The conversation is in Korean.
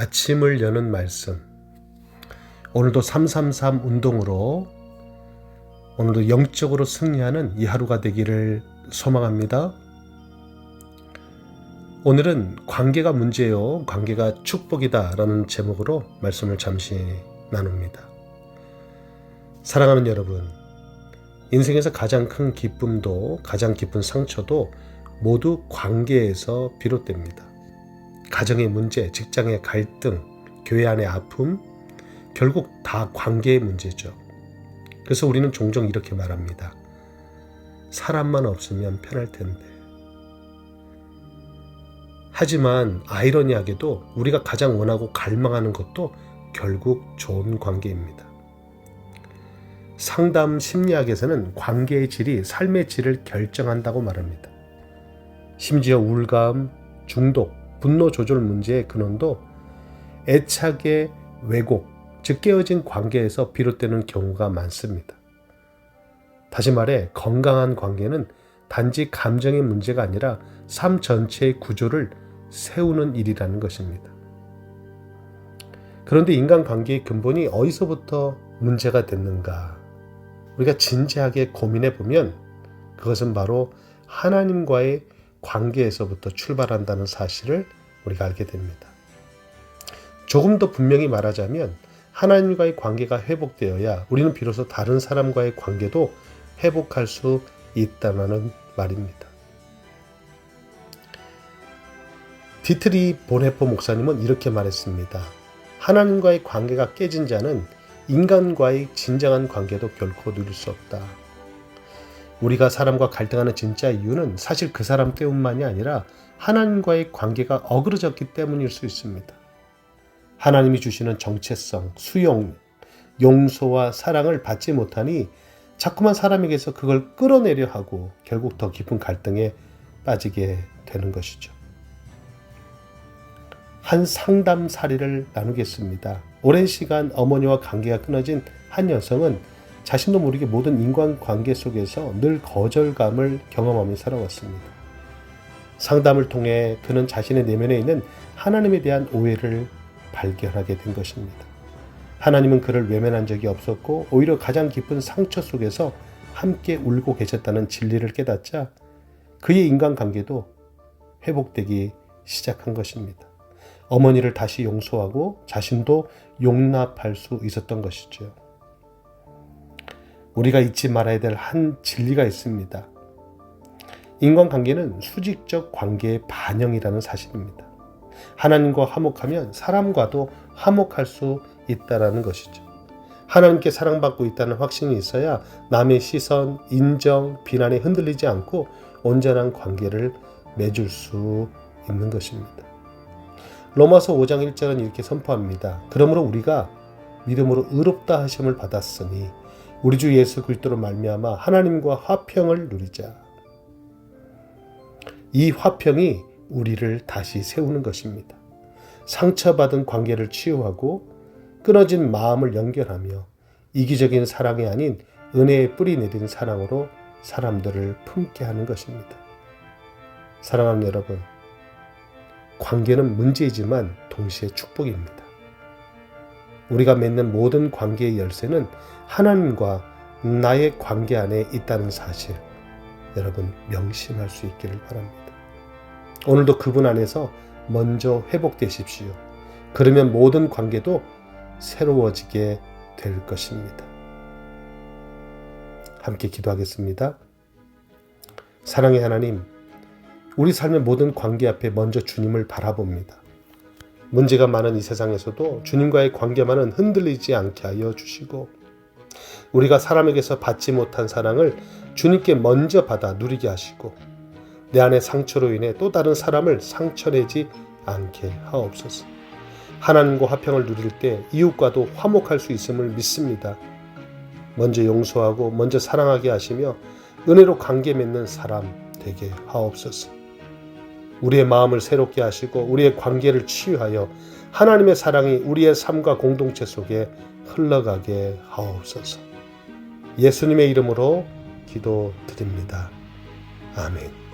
아침을 여는 말씀. 오늘도 333 운동으로 오늘도 영적으로 승리하는 이 하루가 되기를 소망합니다. 오늘은 관계가 문제요, 관계가 축복이다 라는 제목으로 말씀을 잠시 나눕니다. 사랑하는 여러분, 인생에서 가장 큰 기쁨도 가장 깊은 상처도 모두 관계에서 비롯됩니다. 가정의 문제, 직장의 갈등, 교회 안의 아픔, 결국 다 관계의 문제죠. 그래서 우리는 종종 이렇게 말합니다. 사람만 없으면 편할 텐데. 하지만 아이러니하게도 우리가 가장 원하고 갈망하는 것도 결국 좋은 관계입니다. 상담 심리학에서는 관계의 질이 삶의 질을 결정한다고 말합니다. 심지어 우울감, 중독, 분노 조절 문제의 근원도 애착의 왜곡, 즉 깨어진 관계에서 비롯되는 경우가 많습니다. 다시 말해 건강한 관계는 단지 감정의 문제가 아니라 삶 전체의 구조를 세우는 일이라는 것입니다. 그런데 인간관계의 근본이 어디서부터 문제가 됐는가? 우리가 진지하게 고민해 보면 그것은 바로 하나님과의 관계에서부터 출발한다는 사실을 우리가 알게 됩니다. 조금 더 분명히 말하자면 하나님과의 관계가 회복되어야 우리는 비로소 다른 사람과의 관계도 회복할 수 있다는 말입니다. 디트리 본헤퍼 목사님은 이렇게 말했습니다. 하나님과의 관계가 깨진 자는 인간과의 진정한 관계도 결코 누릴 수 없다. 우리가 사람과 갈등하는 진짜 이유는 사실 그 사람 때문만이 아니라 하나님과의 관계가 어그러졌기 때문일 수 있습니다. 하나님이 주시는 정체성, 수용, 용서와 사랑을 받지 못하니 자꾸만 사람에게서 그걸 끌어내려 하고 결국 더 깊은 갈등에 빠지게 되는 것이죠. 한 상담 사례를 나누겠습니다. 오랜 시간 어머니와 관계가 끊어진 한 여성은 자신도 모르게 모든 인간관계 속에서 늘 거절감을 경험하며 살아왔습니다. 상담을 통해 그는 자신의 내면에 있는 하나님에 대한 오해를 발견하게 된 것입니다. 하나님은 그를 외면한 적이 없었고 오히려 가장 깊은 상처 속에서 함께 울고 계셨다는 진리를 깨닫자 그의 인간관계도 회복되기 시작한 것입니다. 어머니를 다시 용서하고 자신도 용납할 수 있었던 것이죠. 우리가 잊지 말아야 될 한 진리가 있습니다. 인간관계는 수직적 관계의 반영이라는 사실입니다. 하나님과 화목하면 사람과도 화목할 수 있다는 것이죠. 하나님께 사랑받고 있다는 확신이 있어야 남의 시선, 인정, 비난에 흔들리지 않고 온전한 관계를 맺을 수 있는 것입니다. 로마서 5장 1절은 이렇게 선포합니다. 그러므로 우리가 믿음으로 의롭다 하심을 받았으니 우리 주 예수 그리스도로 말미암아 하나님과 화평을 누리자. 이 화평이 우리를 다시 세우는 것입니다. 상처받은 관계를 치유하고 끊어진 마음을 연결하며 이기적인 사랑이 아닌 은혜의 뿌리 내린 사랑으로 사람들을 품게 하는 것입니다. 사랑하는 여러분, 관계는 문제이지만 동시에 축복입니다. 우리가 맺는 모든 관계의 열쇠는 하나님과 나의 관계 안에 있다는 사실, 여러분 명심할 수 있기를 바랍니다. 오늘도 그분 안에서 먼저 회복되십시오. 그러면 모든 관계도 새로워지게 될 것입니다. 함께 기도하겠습니다. 사랑의 하나님, 우리 삶의 모든 관계 앞에 먼저 주님을 바라봅니다. 문제가 많은 이 세상에서도 주님과의 관계만은 흔들리지 않게 하여 주시고 우리가 사람에게서 받지 못한 사랑을 주님께 먼저 받아 누리게 하시고 내 안의 상처로 인해 또 다른 사람을 상처내지 않게 하옵소서. 하나님과 화평을 누릴 때 이웃과도 화목할 수 있음을 믿습니다. 먼저 용서하고 먼저 사랑하게 하시며 은혜로 관계 맺는 사람 되게 하옵소서. 우리의 마음을 새롭게 하시고 우리의 관계를 치유하여 하나님의 사랑이 우리의 삶과 공동체 속에 흘러가게 하옵소서. 예수님의 이름으로 기도드립니다. 아멘.